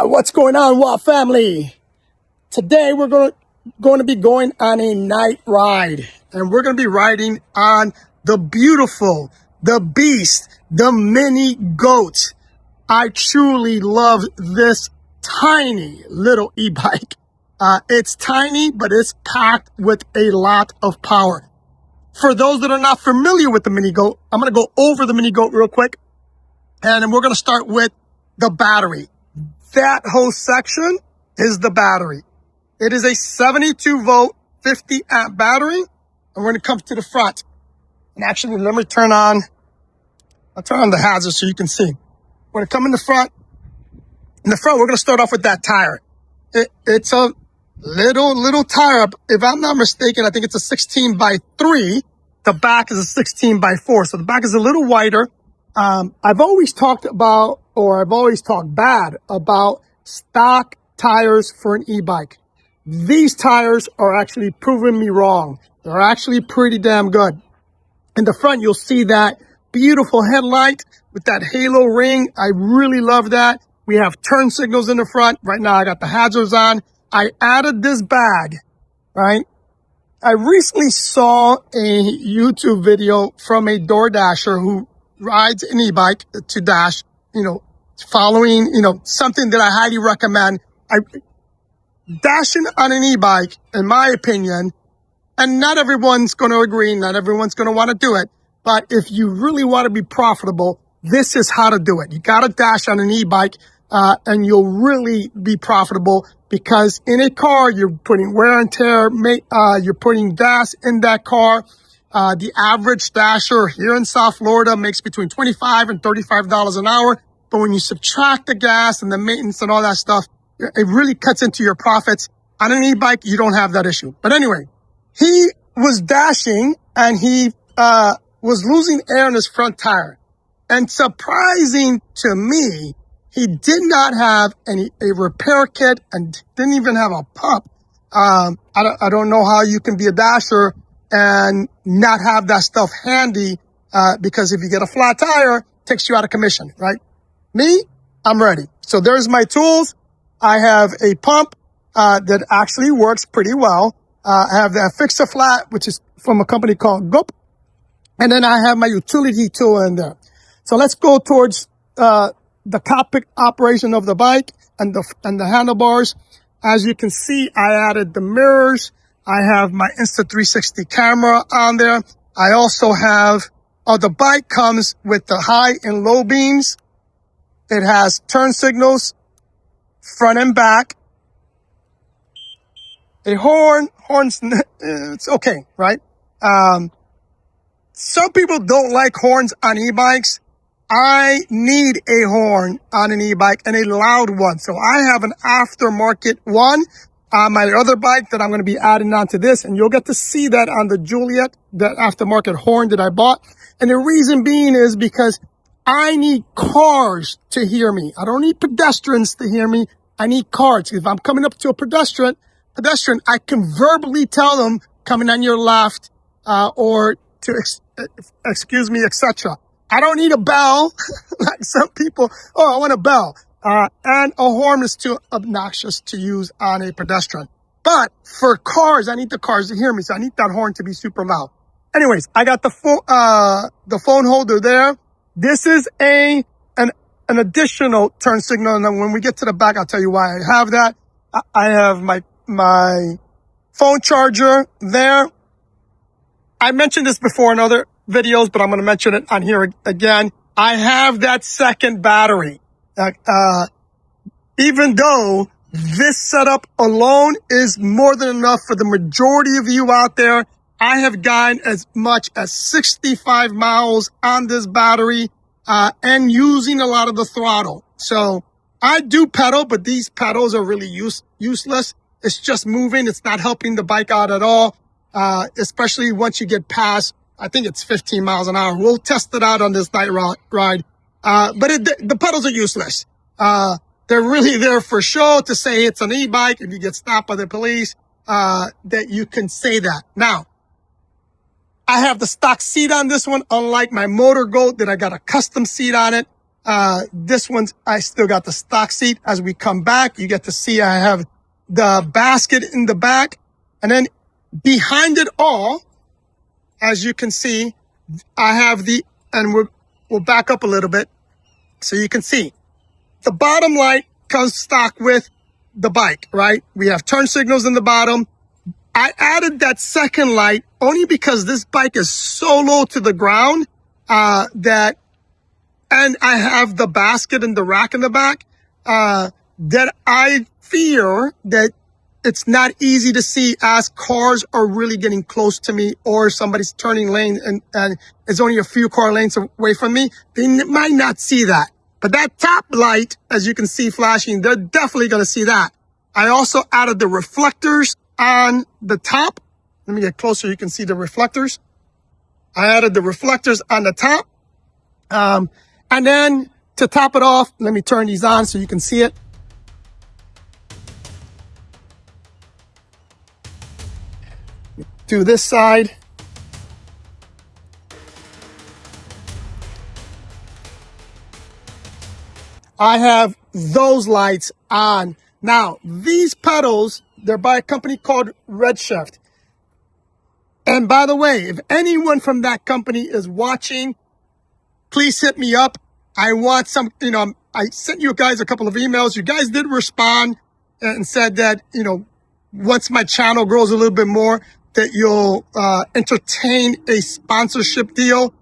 What's going on, WA family? Today we're going to be going on a night ride, and we're going to be riding on the beautiful, the beast, the mini goat. I truly love this tiny little e-bike. It's tiny, but it's packed with a lot of power. For those that are not familiar with the mini goat, I'm going to go over the mini goat real quick, and we're going to start with the battery. That whole section is the battery. It is a 72 volt, 50 amp battery. And we're going to come to the front. And actually, let me I'll turn on the hazard so you can see. We're going to come in the front. In the front, we're going to start off with that tire. It's a little tire. If I'm not mistaken, I think it's a 16 by 3. The back is a 16 by 4. So the back is a little wider. I've always talked bad about stock tires for an e-bike. These tires are actually proving me wrong. They're actually pretty damn good. In the front, you'll see that beautiful headlight with that halo ring. I really love that. We have turn signals in the front. Right now, I got the hazards on. I added this bag, right? I recently saw a YouTube video from a DoorDasher who rides an e-bike to dash, following, something that I highly recommend. Dashing on an e-bike, in my opinion, and not everyone's going to agree, not everyone's going to want to do it, but if you really want to be profitable, this is how to do it. You got to dash on an e-bike, and you'll really be profitable, because in a car, you're putting wear and tear, you're putting gas in that car. The average dasher here in South Florida makes between $25 and $35 an hour. But when you subtract the gas and the maintenance and all that stuff, it really cuts into your profits. On an e-bike, you don't have that issue. But anyway, he was dashing and he was losing air in his front tire. And surprising to me, he did not have a repair kit and didn't even have a pump. I don't know how you can be a dasher and not have that stuff handy, because if you get a flat tire, it takes you out of commission, right? Me, I'm ready. So there's my tools. I have a pump that actually works pretty well. I have that Fixer Flat, which is from a company called Goop. And then I have my utility tool in there. So let's go towards the cockpit operation of the bike and the handlebars. As you can see, I added the mirrors. I have my Insta360 camera on there. I also have, the bike comes with the high and low beams. It has turn signals, front and back. A horns, it's okay, right? Some people don't like horns on e-bikes. I need a horn on an e-bike, and a loud one. So I have an aftermarket one on my other bike that I'm going to be adding onto this, and you'll get to see that on the Juliet, that aftermarket horn that I bought. And the reason being is because I need cars to hear me. I don't need pedestrians to hear me. I need cars. If I'm coming up to a pedestrian, I can verbally tell them coming on your left, or to excuse me, etc. I don't need a bell like some people. Oh, I want a bell. And a horn is too obnoxious to use on a pedestrian. But for cars, I need the cars to hear me. So I need that horn to be super loud. Anyways, I got the phone holder there. This is an additional turn signal. And then when we get to the back, I'll tell you why I have that. I have my phone charger there. I mentioned this before in other videos, but I'm going to mention it on here again. I have that second battery. Even though this setup alone is more than enough for the majority of you out there, I have gotten as much as 65 miles on this battery, and using a lot of the throttle. So I do pedal, but these pedals are really useless. It's just moving. It's not helping the bike out at all, especially once you get past, I think it's 15 miles an hour. We'll test it out on this night ride. But the pedals are useless. They're really there for show to say it's an e-bike. If you get stopped by the police, that you can say that. Now, I have the stock seat on this one, unlike my Motor Goat that I got a custom seat on it. This one's, I still got the stock seat. As we come back, you get to see I have the basket in the back. And then behind it all, as you can see, I have and we'll back up a little bit so you can see. The bottom light comes stock with the bike, right? We have turn signals in the bottom. I added that second light only because this bike is so low to the ground, and I have the basket and the rack in the back, that I fear that it's not easy to see as cars are really getting close to me, or somebody's turning lane and it's only a few car lanes away from me. They might not see that. But that top light, as you can see flashing, they're definitely going to see that. I also added the reflectors on the top. Let me get closer. You can see the reflectors. I added the reflectors on the top. And then to top it off, let me turn these on so you can see it. To this side. I have those lights on. Now, these pedals, they're by a company called Redshift. And by the way, if anyone from that company is watching, please hit me up. I want some, I sent you guys a couple of emails. You guys did respond and said that, once my channel grows a little bit more, that you'll entertain a sponsorship deal.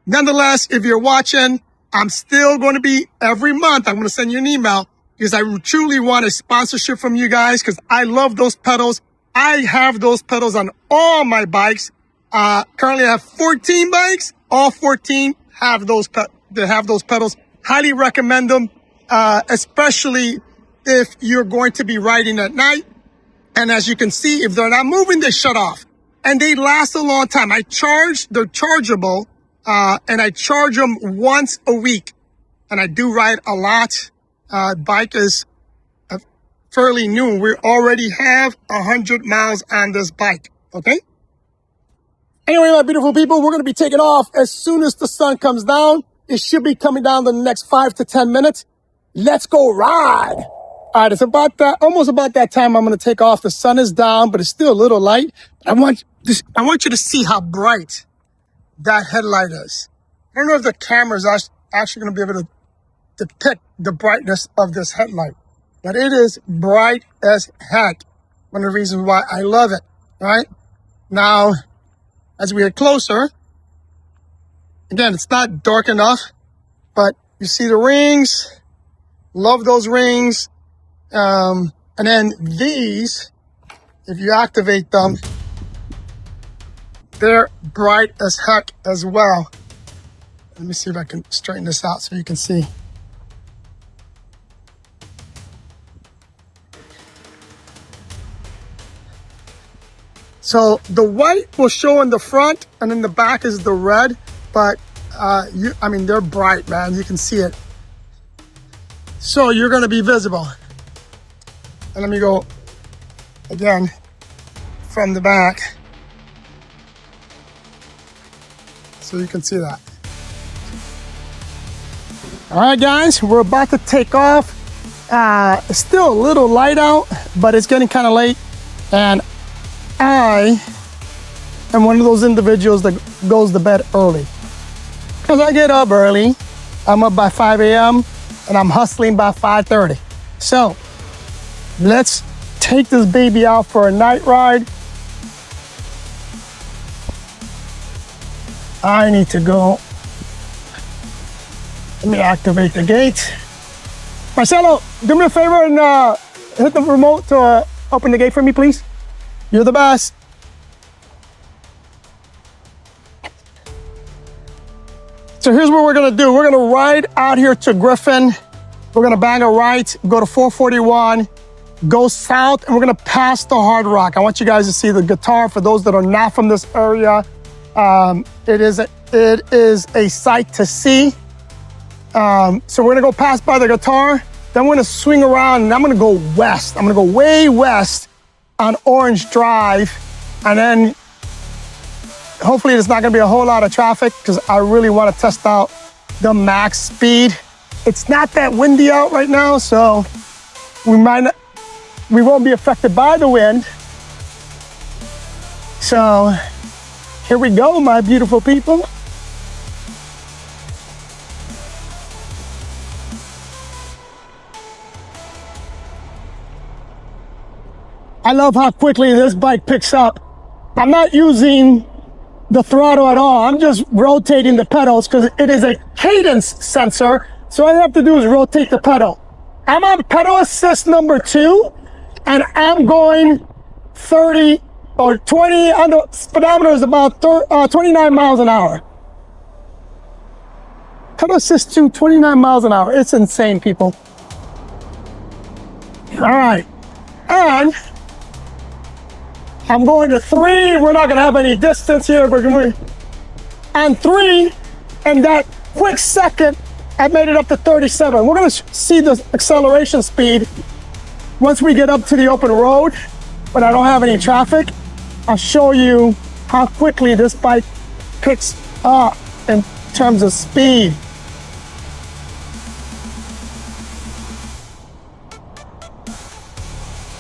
Nonetheless, if you're watching, I'm still going to be every month. I'm going to send you an email because I truly want a sponsorship from you guys because I love those pedals. I have those pedals on all my bikes. Currently I have 14 bikes. All 14 have those pedals. Highly recommend them, especially if you're going to be riding at night. And as you can see, if they're not moving, they shut off. And they last a long time. They're chargeable, and I charge them once a week. And I do ride a lot. Bike is fairly new. We already have 100 miles on this bike, okay? Anyway, my beautiful people, we're going to be taking off as soon as the sun comes down. It should be coming down in the next 5 to 10 minutes. Let's go ride. All right, it's almost about that time I'm going to take off. The sun is down, but it's still a little light. I want you to see how bright that headlight is. I don't know if the camera is actually going to be able to depict the brightness of this headlight, but it is bright as heck. One of the reasons why I love it, right? Now, as we get closer, again, it's not dark enough, but you see the rings. Love those rings. And then these, if you activate them, they're bright as heck as well. Let me see if I can straighten this out so you can see. So the white will show in the front and in the back is the red, but they're bright, man. You can see it. So you're going to be visible. And let me go again from the back so you can see that. All right, guys, we're about to take off. It's still a little light out, but it's getting kind of late. And I am one of those individuals that goes to bed early. Because I get up early. I'm up by 5 a.m. and I'm hustling by 5:30. So let's take this baby out for a night ride. I need to go. Let me activate the gate. Marcelo, do me a favor and hit the remote to open the gate for me, please. You're the best. So here's what we're gonna do. We're gonna ride out here to Griffin. We're gonna bang a right, go to 441, go south, and we're gonna pass the Hard Rock. I want you guys to see the guitar. For those that are not from this area, it is a sight to see. So we're gonna go pass by the guitar, Then I'm gonna swing around and I'm gonna go west. I'm gonna go way west on Orange Drive. And then hopefully there's not gonna be a whole lot of traffic because I really wanna test out the max speed. It's not that windy out right now, so we won't be affected by the wind. So here we go, my beautiful people. I love how quickly this bike picks up. I'm not using the throttle at all. I'm just rotating the pedals because it is a cadence sensor. So all I have to do is rotate the pedal. I'm on pedal assist number 2 and I'm going 30 or 20 on the speedometer is about 29 miles an hour. Pedal assist 2, 29 miles an hour. It's insane, people. All right. And I'm going to 3. We're not gonna have any distance here. We're going on 3, and that quick second, I made it up to 37. We're gonna see the acceleration speed once we get up to the open road, when I don't have any traffic. I'll show you how quickly this bike picks up in terms of speed.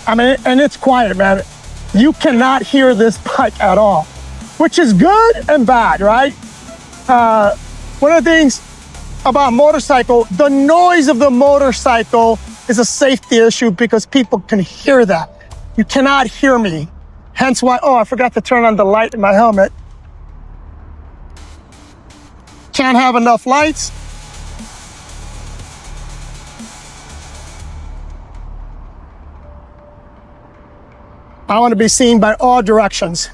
I mean, and it's quiet, man. You cannot hear this bike at all, which is good and bad, right? One of the things about motorcycle, the noise of the motorcycle is a safety issue because people can hear that. You cannot hear me. Hence why, oh, I forgot to turn on the light in my helmet. Can't have enough lights. I want to be seen by all directions.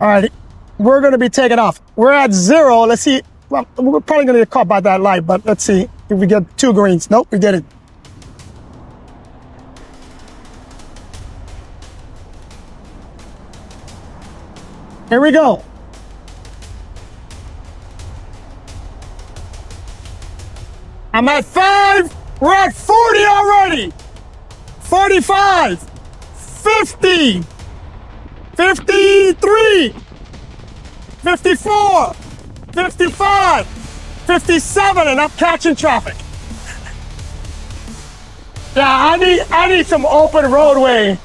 All right, we're going to be taking off. We're at 0. Let's see. Well, we're probably going to get caught by that light, but let's see if we get 2 greens. Nope, we didn't. Here we go. I'm at 5. We're at 40 already. 45, 50, 53, 54, 55, 57, and I'm catching traffic. Yeah, I need some open roadway.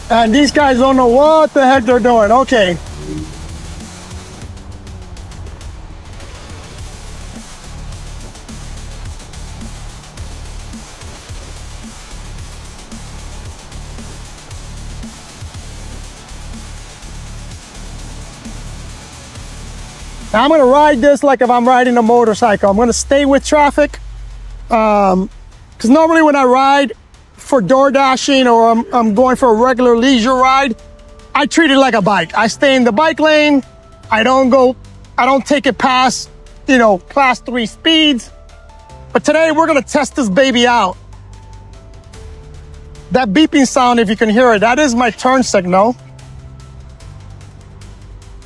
And these guys don't know what the heck they're doing. Okay. Now I'm gonna ride this like if I'm riding a motorcycle. I'm gonna stay with traffic. Because normally when I ride for door dashing or I'm going for a regular leisure ride, I treat it like a bike. I stay in the bike lane. I don't take it past, class 3 speeds. But today we're gonna test this baby out. That beeping sound, if you can hear it, that is my turn signal.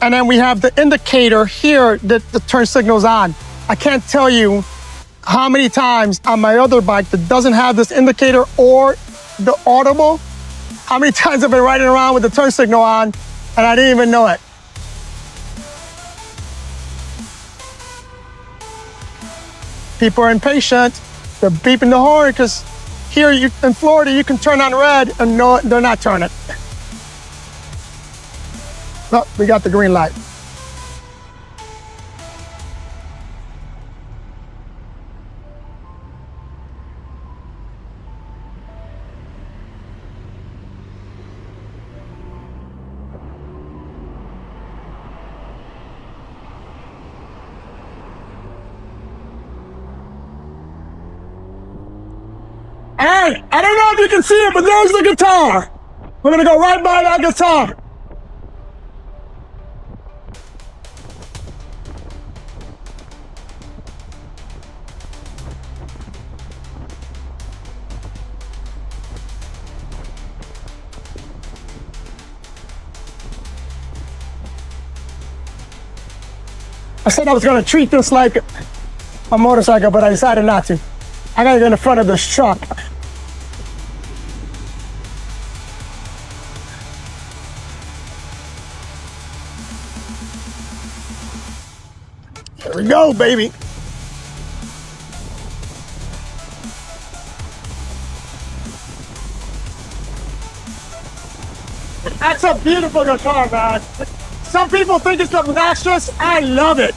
And then we have the indicator here that the turn signal's on. I can't tell you how many times on my other bike that doesn't have this indicator or the audible, how many times I've been riding around with the turn signal on and I didn't even know it. People are impatient. They're beeping the horn because here in Florida, you can turn on red and no, they're not turning. Oh, we got the green light. Hey, I don't know if you can see it, but there's the guitar. We're gonna go right by that guitar. said I was gonna treat this like a motorcycle, but I decided not to. I gotta get in the front of this truck. Here we go, baby. That's a beautiful guitar, man. Some people think it's obnoxious. I love it.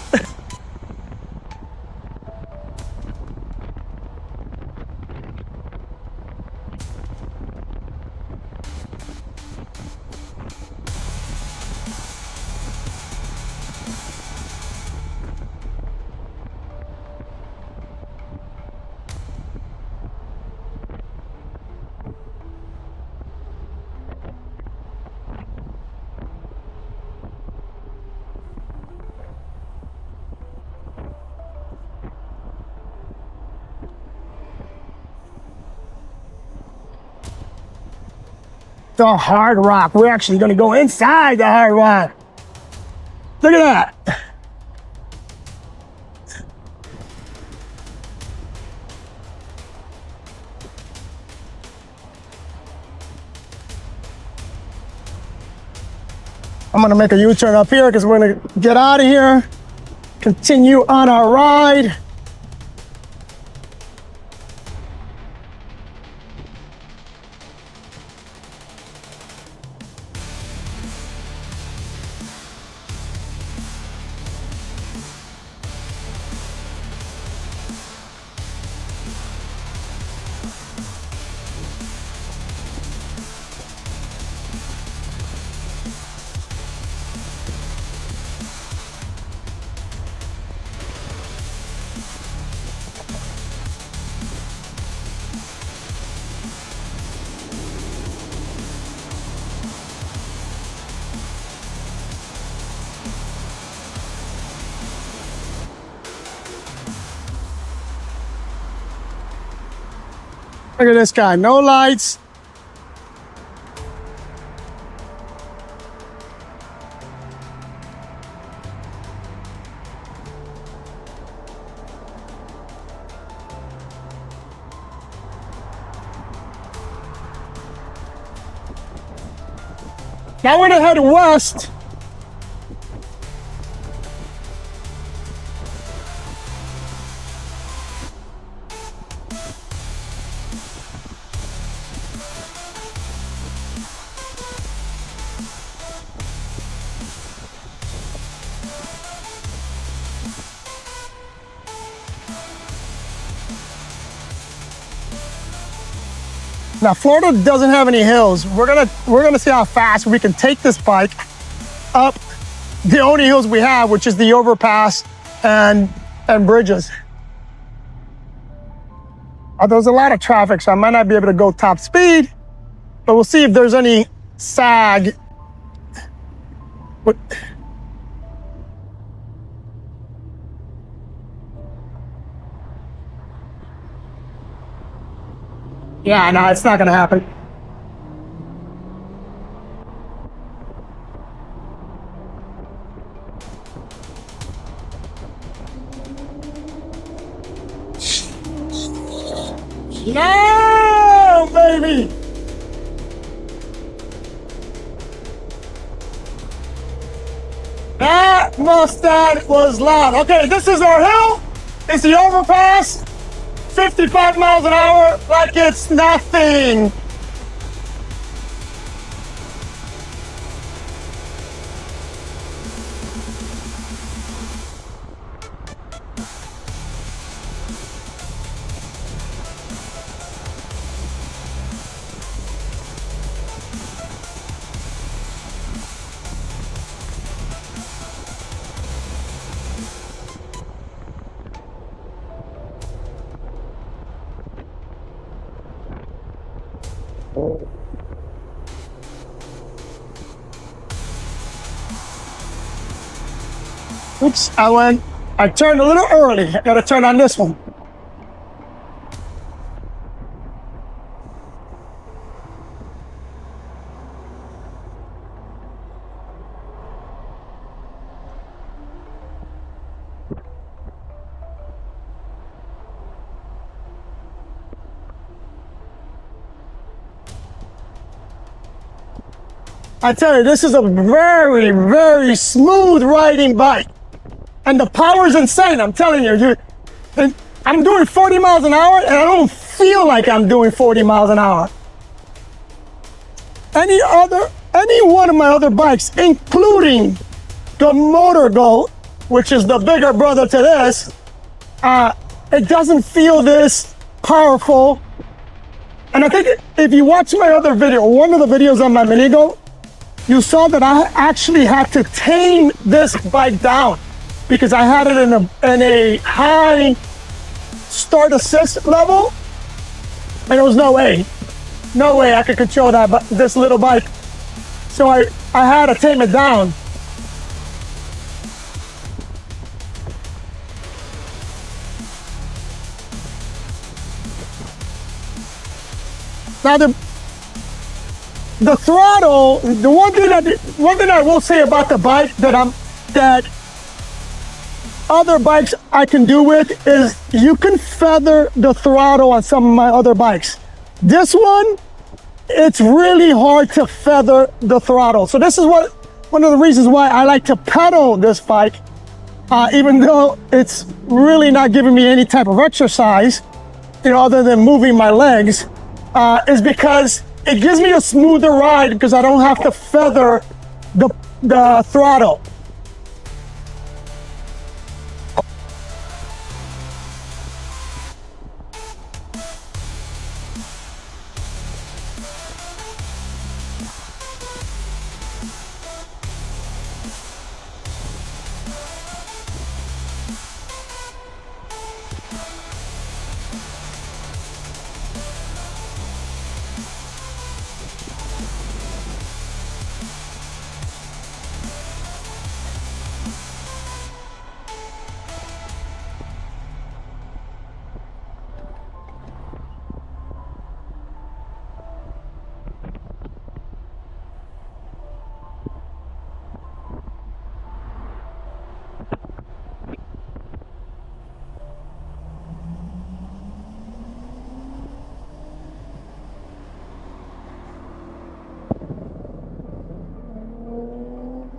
The Hard Rock. We're actually going to go inside the Hard Rock. Look at that. I'm going to make a U-turn up here because we're going to get out of here, continue on our ride. Look at this guy, no lights. Now we're gonna head west. Now, Florida doesn't have any hills. We're gonna see how fast we can take this bike up the only hills we have, which is the overpass and bridges. There's a lot of traffic, so I might not be able to go top speed, but we'll see if there's any sag. Yeah, no, it's not gonna happen. Yeah, baby! That Mustang was loud. Okay, this is our hill. It's the overpass. 55 miles an hour, like it's nothing. Oops, I turned a little early. I gotta turn on this one. I tell you, this is a very, very smooth riding bike. And the power is insane, I'm telling you. And I'm doing 40 miles an hour and I don't feel like I'm doing 40 miles an hour. Any one of my other bikes, including the Motor Goat, which is the bigger brother to this, it doesn't feel this powerful. And I think if you watch my other video, one of the videos on my Mini Goat, you saw that I actually had to tame this bike down because I had it in a high start assist level, and there was no way I could control that, but this little bike. So I had to tame it down. Now the throttle, the one thing I will say about the bike that other bikes I can do with is you can feather the throttle on some of my other bikes. This one, it's really hard to feather the throttle. So this is one of the reasons why I like to pedal this bike, even though it's really not giving me any type of exercise, other than moving my legs, is because it gives me a smoother ride because I don't have to feather the throttle.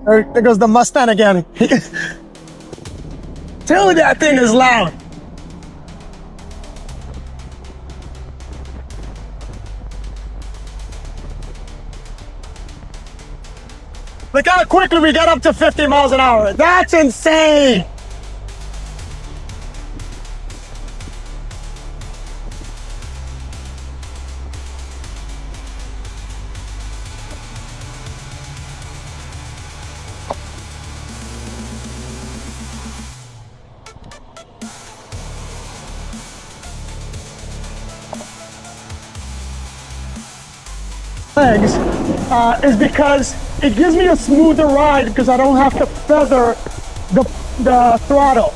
There goes the Mustang again. Tell me that thing is loud. Look how quickly we got up to 50 miles an hour. That's insane. Legs is because it gives me a smoother ride because I don't have to feather the throttle.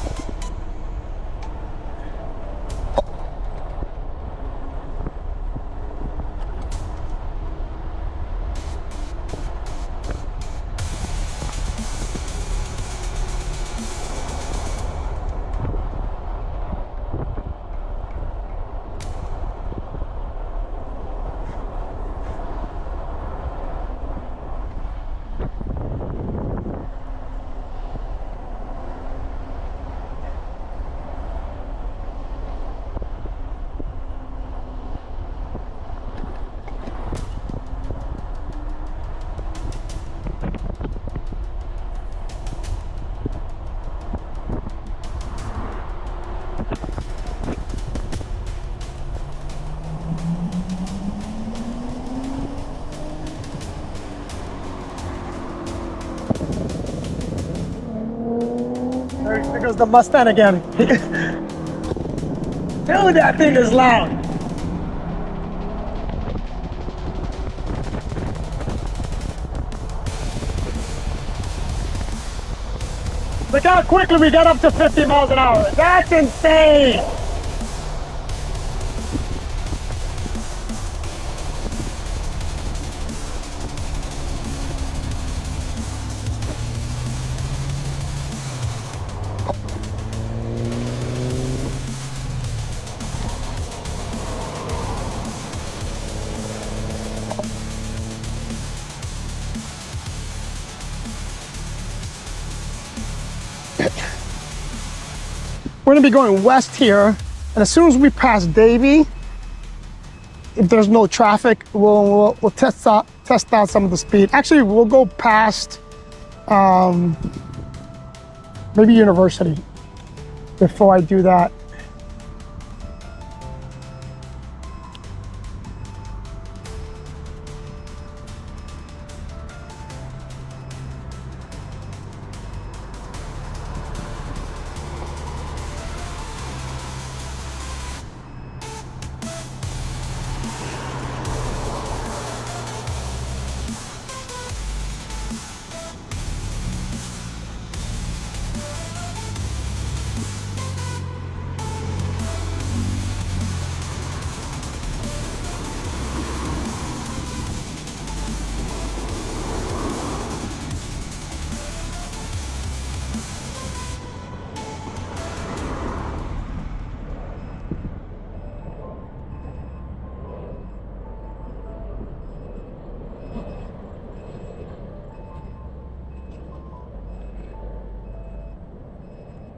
There goes the Mustang again. Tell me that thing is loud. Look how quickly we got up to 50 miles an hour. That's insane. we're gonna be going west here. And as soon as we pass Davie, if there's no traffic, we'll test out some of the speed. Actually, we'll go past maybe University before I do that.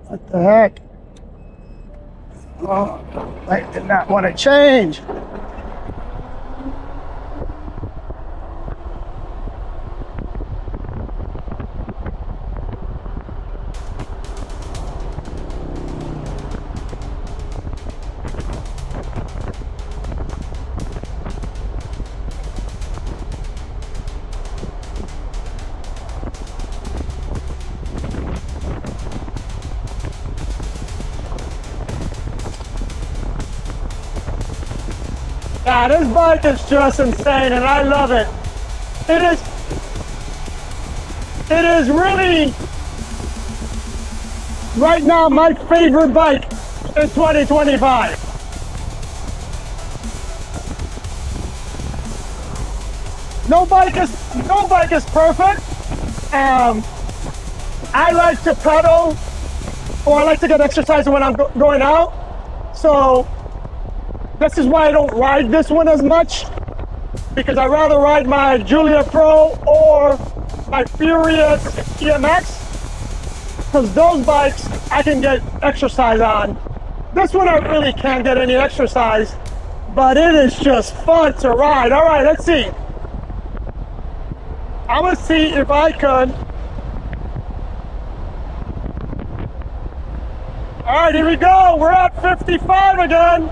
What the heck? Oh, I did not want to change. Yeah, this bike is just insane and I love it. It is really, right now, my favorite bike in 2025. No bike is perfect. I like to pedal, or I like to get exercise when I'm going out. So this is why I don't ride this one as much, because I'd rather ride my Julia Pro or my Furious EMX, because those bikes I can get exercise on. This one I really can't get any exercise, but it is just fun to ride. All right, let's see. I'm gonna see if I could. All right, here we go. We're at 55 again.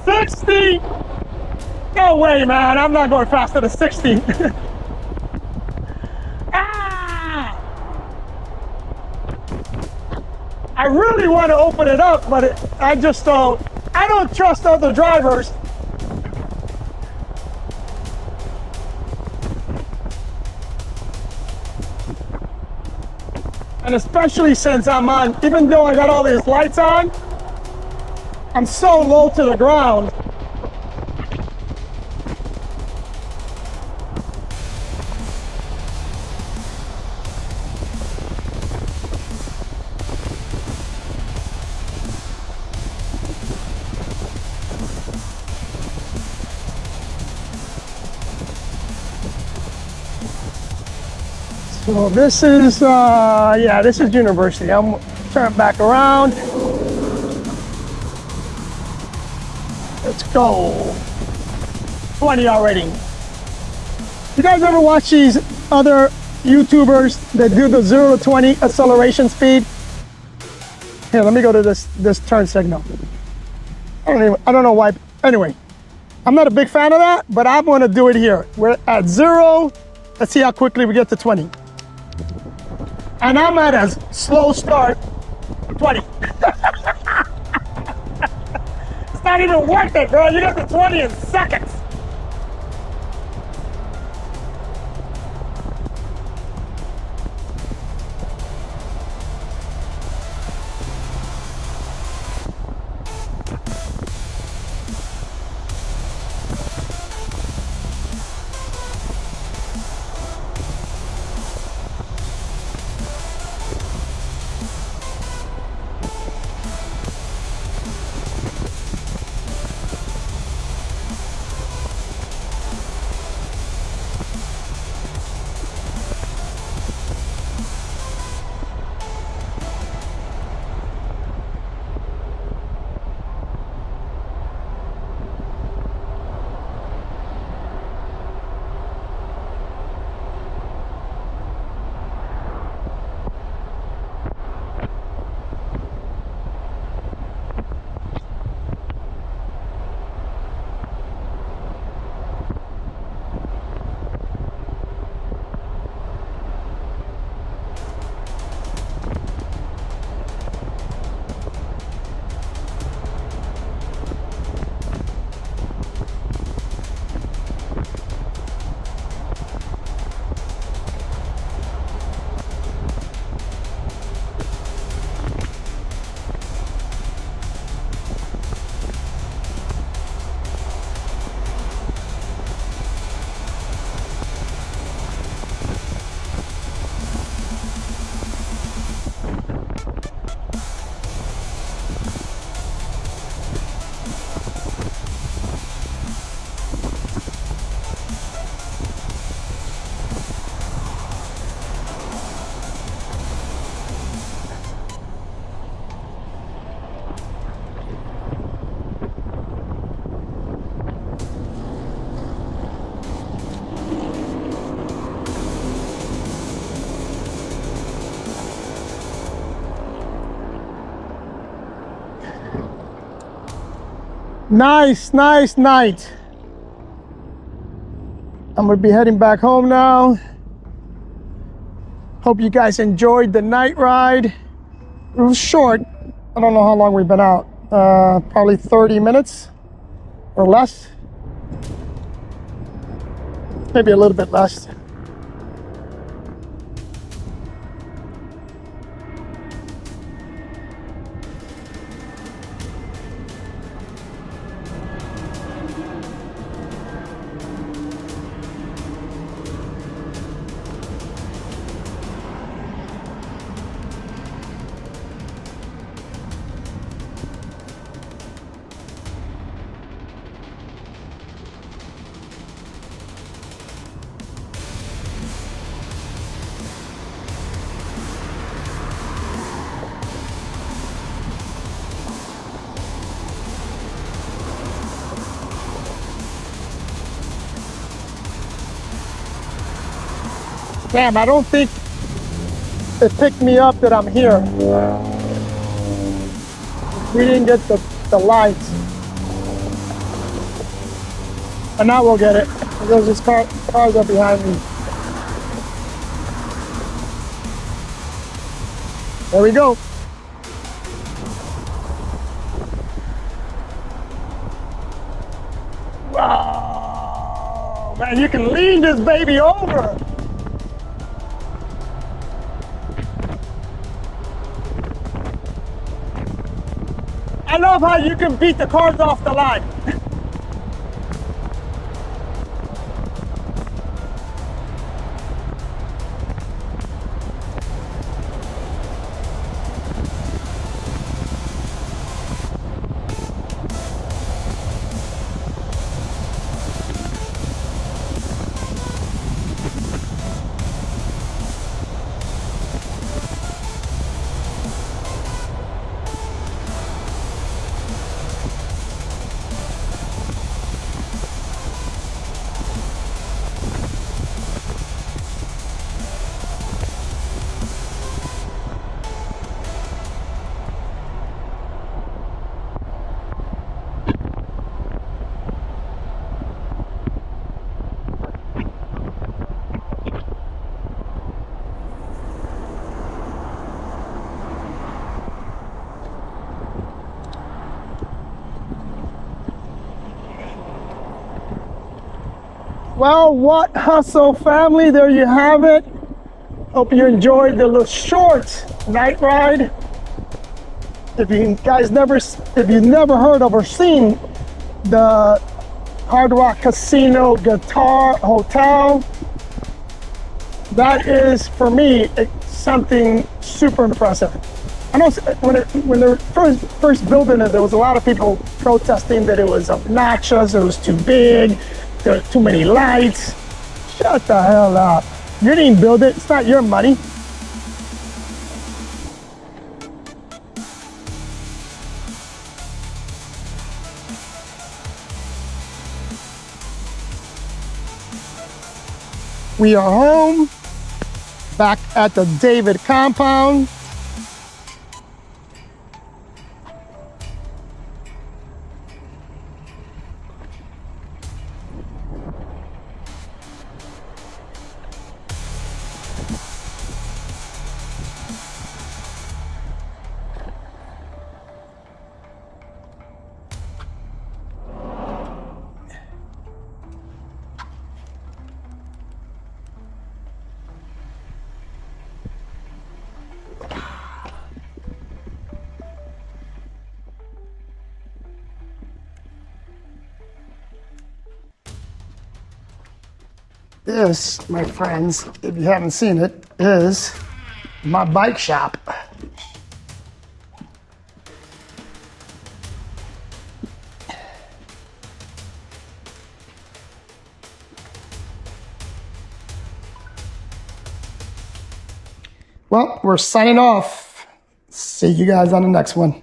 60. No way, man. I'm not going faster than 60. Ah! I really want to open it up, but I just don't. I don't trust other drivers. And especially since I'm on, even though I got all these lights on, I'm so low to the ground. So this is, yeah, this is University. I'm turning back around. Let's go. 20 already. You guys ever watch these other YouTubers that do the 0 to 20 acceleration speed? Here, let me go to this turn signal. I don't know why. Anyway, I'm not a big fan of that, but I'm going to do it here. We're at 0. Let's see how quickly we get to 20. And I'm at a slow start, 20. It's not even worth it, bro. You got to 20 in seconds. Nice night. I'm gonna be heading back home now. Hope you guys enjoyed the night ride. It was short. I don't know how long we've been out. Probably 30 minutes or less. Maybe a little bit less. Damn, I don't think it picked me up that I'm here. We didn't get the lights. And now we'll get it. There's this cars are behind me. There we go. Wow, man, you can lean this baby over. I love how you can beat the cars off the line. Well, what hustle, family? There you have it. Hope you enjoyed the little short night ride. If you've never heard of or seen the Hard Rock Casino Guitar Hotel, that is, for me, something super impressive. I know when they're first building it, there was a lot of people protesting that it was obnoxious, it was too big, there were too many lights. Shut the hell up. You didn't build it, it's not your money. We are home, back at the David compound. This, my friends, if you haven't seen it, is my bike shop. Well, we're signing off. See you guys on the next one.